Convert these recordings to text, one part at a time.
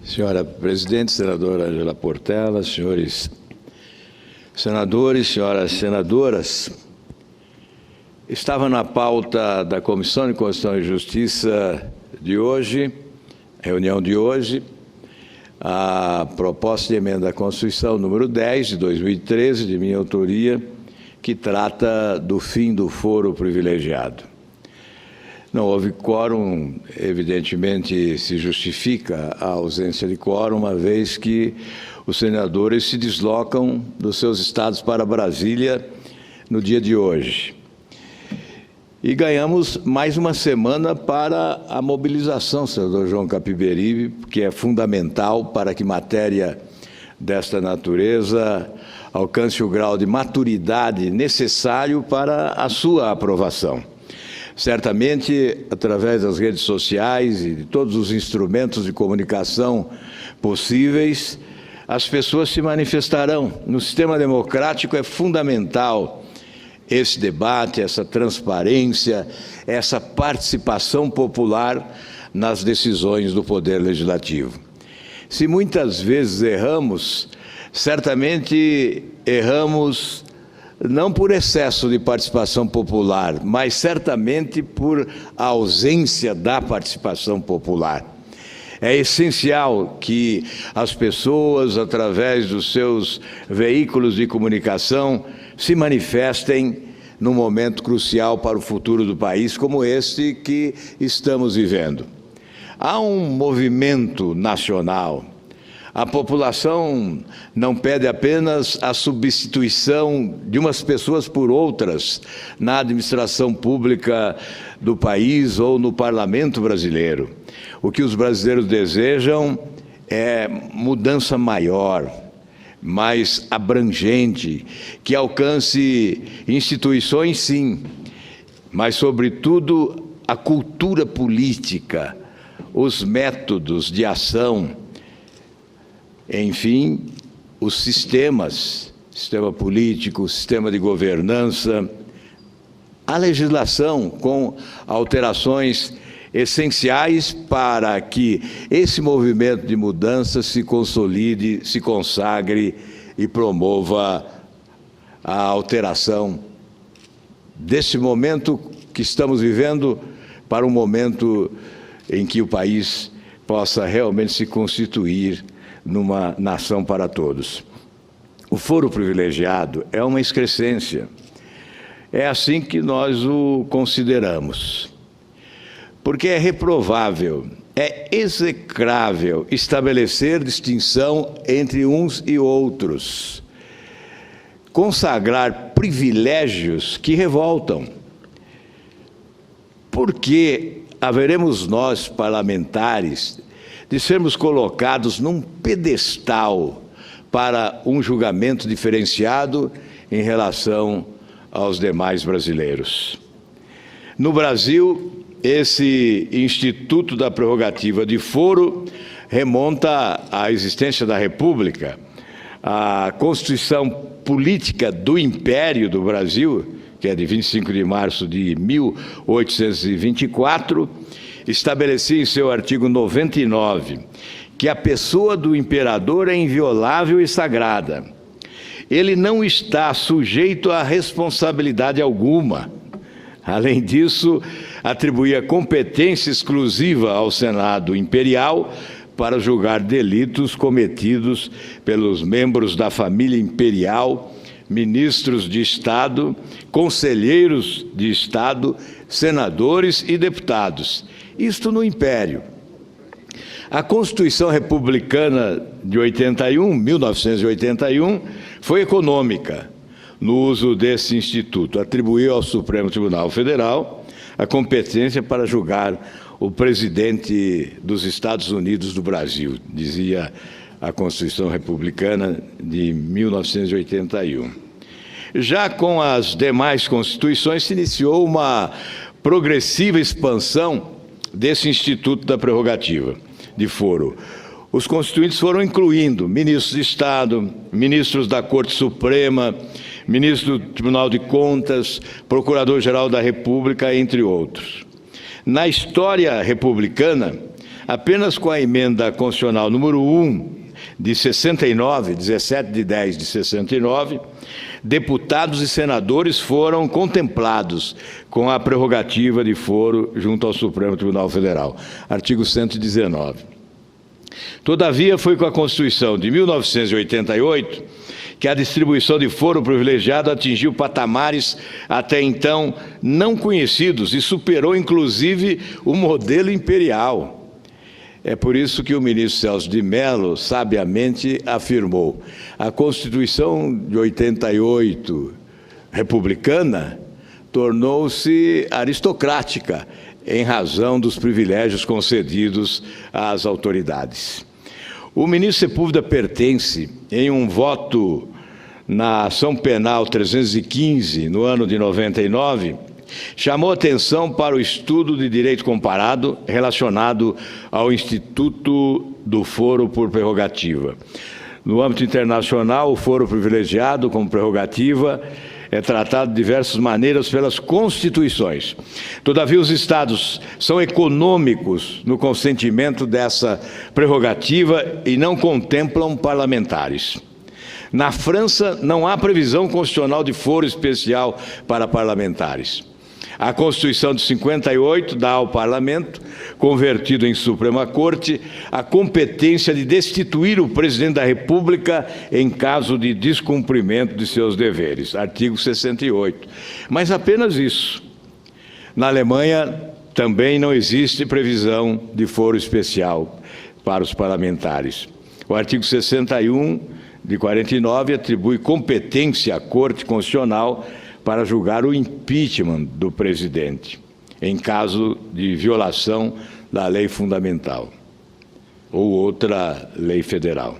Senhora Presidente, senadora Angela Portela, senhores senadores, senhoras senadoras, estava na pauta da Comissão de Constituição e Justiça de hoje, reunião de hoje, a proposta de emenda à Constituição número 10 de 2013, de minha autoria, que trata do fim do foro privilegiado. Não houve quórum, evidentemente se justifica a ausência de quórum, uma vez que os senadores se deslocam dos seus estados para Brasília no dia de hoje. E ganhamos mais uma semana para a mobilização, senador João Capiberibe, que é fundamental para que matéria desta natureza alcance o grau de maturidade necessário para a sua aprovação. Certamente, através das redes sociais e de todos os instrumentos de comunicação possíveis, as pessoas se manifestarão. No sistema democrático é fundamental esse debate, essa transparência, essa participação popular nas decisões do Poder Legislativo. Se muitas vezes erramos, certamente erramos não por excesso de participação popular, mas certamente por ausência da participação popular. É essencial que as pessoas, através dos seus veículos de comunicação, se manifestem num momento crucial para o futuro do país, como este que estamos vivendo. Há um movimento nacional. A população não pede apenas a substituição de umas pessoas por outras na administração pública do país ou no parlamento brasileiro. O que os brasileiros desejam é mudança maior, mais abrangente, que alcance instituições, sim, mas, sobretudo, a cultura política, os métodos de ação, enfim, os sistemas, sistema político, sistema de governança, a legislação com alterações essenciais para que esse movimento de mudança se consolide, se consagre e promova a alteração desse momento que estamos vivendo para um momento em que o país possa realmente se constituir numa nação para todos. O foro privilegiado é uma excrescência. É assim que nós o consideramos. Porque é reprovável, é execrável estabelecer distinção entre uns e outros. Consagrar privilégios que revoltam. Porque haveremos nós, parlamentares, de sermos colocados num pedestal para um julgamento diferenciado em relação aos demais brasileiros. No Brasil, esse Instituto da Prerrogativa de Foro remonta à existência da República. A Constituição Política do Império do Brasil, que é de 25 de março de 1824, estabelecia em seu artigo 99 que a pessoa do imperador é inviolável e sagrada. Ele não está sujeito a responsabilidade alguma. Além disso, atribuía competência exclusiva ao Senado Imperial para julgar delitos cometidos pelos membros da família imperial, ministros de Estado, conselheiros de Estado, senadores e deputados. Isto no Império. A Constituição Republicana de 1981, foi econômica no uso desse instituto. Atribuiu ao Supremo Tribunal Federal a competência para julgar o presidente dos Estados Unidos do Brasil, dizia a Constituição Republicana de 1981. Já com as demais constituições, se iniciou uma progressiva expansão desse Instituto da Prerrogativa de Foro. Os constituintes foram incluindo ministros de Estado, ministros da Corte Suprema, ministro do Tribunal de Contas, procurador-geral da República, entre outros. Na história republicana, apenas com a emenda constitucional número 1 de 69, 17 de 10 de 69, deputados e senadores foram contemplados com a prerrogativa de foro junto ao Supremo Tribunal Federal. Artigo 119. Todavia, foi com a Constituição de 1988 que a distribuição de foro privilegiado atingiu patamares até então não conhecidos e superou, inclusive, o modelo imperial. É por isso que o ministro Celso de Mello sabiamente afirmou: a Constituição de 88 republicana tornou-se aristocrática em razão dos privilégios concedidos às autoridades. O ministro Sepúlveda pertence, em um voto na ação penal 315, no ano de 99, chamou atenção para o estudo de direito comparado relacionado ao Instituto do Foro por Prerrogativa. No âmbito internacional, o foro privilegiado como prerrogativa é tratado de diversas maneiras pelas constituições. Todavia, os Estados são econômicos no consentimento dessa prerrogativa e não contemplam parlamentares. Na França, não há previsão constitucional de foro especial para parlamentares. A Constituição de 58 dá ao Parlamento, convertido em Suprema Corte, a competência de destituir o presidente da República em caso de descumprimento de seus deveres. Artigo 68. Mas apenas isso. Na Alemanha, também não existe previsão de foro especial para os parlamentares. O artigo 61 de 49 atribui competência à Corte Constitucional para julgar o impeachment do presidente, em caso de violação da lei fundamental ou outra lei federal.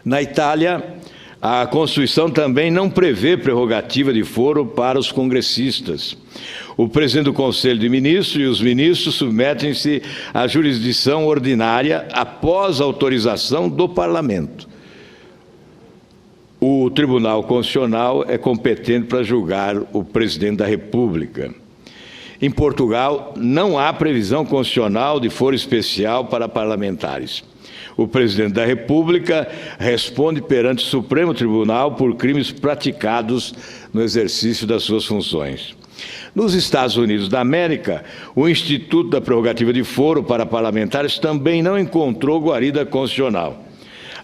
Na Itália, a Constituição também não prevê prerrogativa de foro para os congressistas. O presidente do Conselho de Ministros e os ministros submetem-se à jurisdição ordinária após a autorização do Parlamento. O Tribunal Constitucional é competente para julgar o presidente da República. Em Portugal, não há previsão constitucional de foro especial para parlamentares. O presidente da República responde perante o Supremo Tribunal por crimes praticados no exercício das suas funções. Nos Estados Unidos da América, o Instituto da Prerrogativa de Foro para parlamentares também não encontrou guarida constitucional.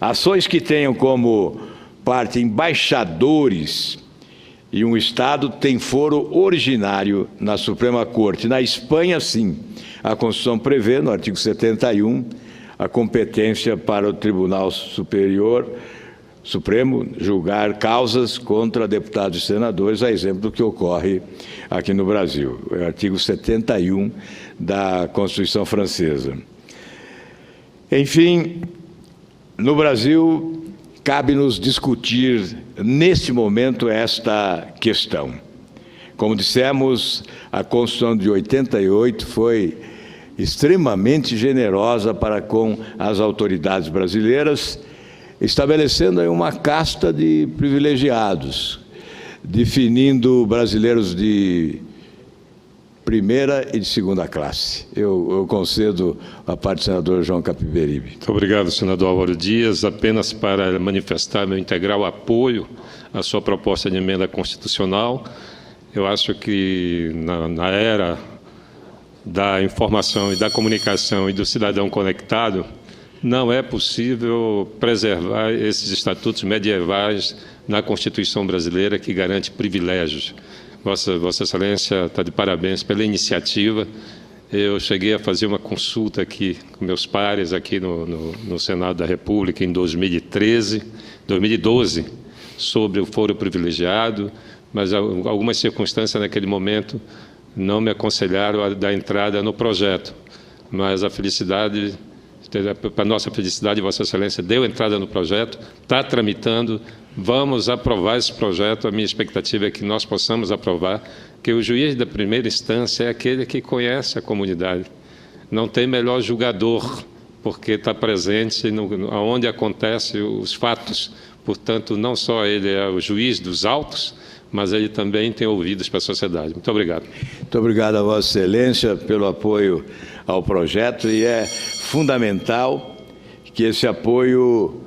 Ações que tenham como parte embaixadores e um Estado tem foro originário na Suprema Corte. Na Espanha, sim, a Constituição prevê, no artigo 71, a competência para o Tribunal Supremo julgar causas contra deputados e senadores, a exemplo do que ocorre aqui no Brasil. É o artigo 71 da Constituição francesa. Enfim, no Brasil, cabe-nos discutir, neste momento, esta questão. Como dissemos, a Constituição de 88 foi extremamente generosa para com as autoridades brasileiras, estabelecendo aí uma casta de privilegiados, definindo brasileiros de primeira e de segunda classe. Eu concedo a parte do senador João Capiberibe. Muito obrigado, senador Álvaro Dias. Apenas para manifestar meu integral apoio à sua proposta de emenda constitucional. Eu acho que na era da informação e da comunicação e do cidadão conectado, não é possível preservar esses estatutos medievais na Constituição brasileira que garante privilégios. Vossa Excelência está de parabéns pela iniciativa. Eu cheguei a fazer uma consulta aqui com meus pares aqui no Senado da República em 2012, sobre o foro privilegiado, mas algumas circunstâncias naquele momento não me aconselharam a dar entrada no projeto. Mas a felicidade, para nossa felicidade, Vossa Excelência deu entrada no projeto, está tramitando. Vamos aprovar esse projeto. A minha expectativa é que nós possamos aprovar, que o juiz da primeira instância é aquele que conhece a comunidade. Não tem melhor julgador, porque está presente onde acontecem os fatos. Portanto, não só ele é o juiz dos autos, mas ele também tem ouvidos para a sociedade. Muito obrigado. Muito obrigado a Vossa Excelência pelo apoio ao projeto, e é fundamental que esse apoio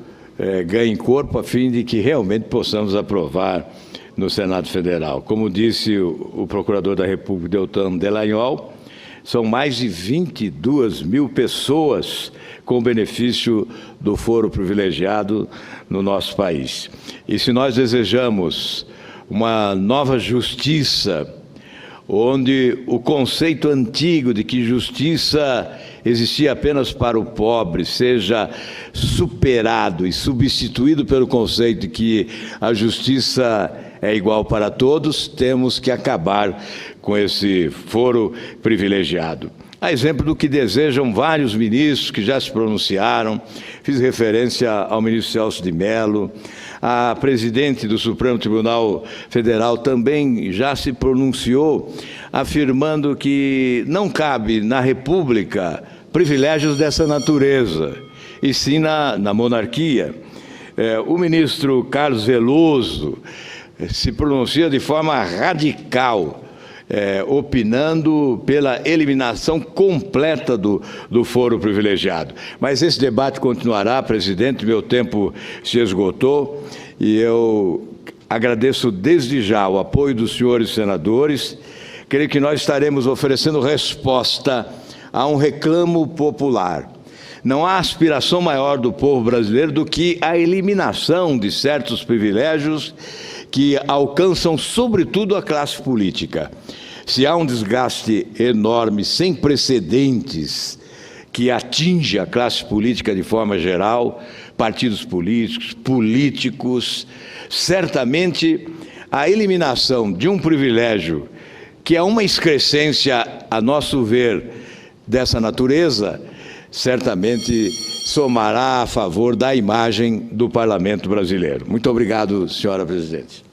ganhe corpo a fim de que realmente possamos aprovar no Senado Federal. Como disse o Procurador da República, Deltan Delagnol, são mais de 22 mil pessoas com benefício do foro privilegiado no nosso país. E se nós desejamos uma nova justiça, onde o conceito antigo de que justiça existia apenas para o pobre seja superado e substituído pelo conceito de que a justiça é igual para todos, temos que acabar com esse foro privilegiado. A exemplo do que desejam vários ministros que já se pronunciaram, fiz referência ao ministro Celso de Mello, a presidente do Supremo Tribunal Federal também já se pronunciou, afirmando que não cabe na República privilégios dessa natureza, e sim na monarquia. O ministro Carlos Veloso se pronuncia de forma radical, opinando pela eliminação completa do foro privilegiado. Mas esse debate continuará, presidente, meu tempo se esgotou, e eu agradeço desde já o apoio dos senhores senadores. Creio que nós estaremos oferecendo resposta a um reclamo popular. Não há aspiração maior do povo brasileiro do que a eliminação de certos privilégios que alcançam, sobretudo, a classe política. Se há um desgaste enorme, sem precedentes, que atinge a classe política de forma geral, partidos políticos, certamente a eliminação de um privilégio que é uma excrescência, a nosso ver, dessa natureza, certamente somará a favor da imagem do Parlamento brasileiro. Muito obrigado, senhora presidente.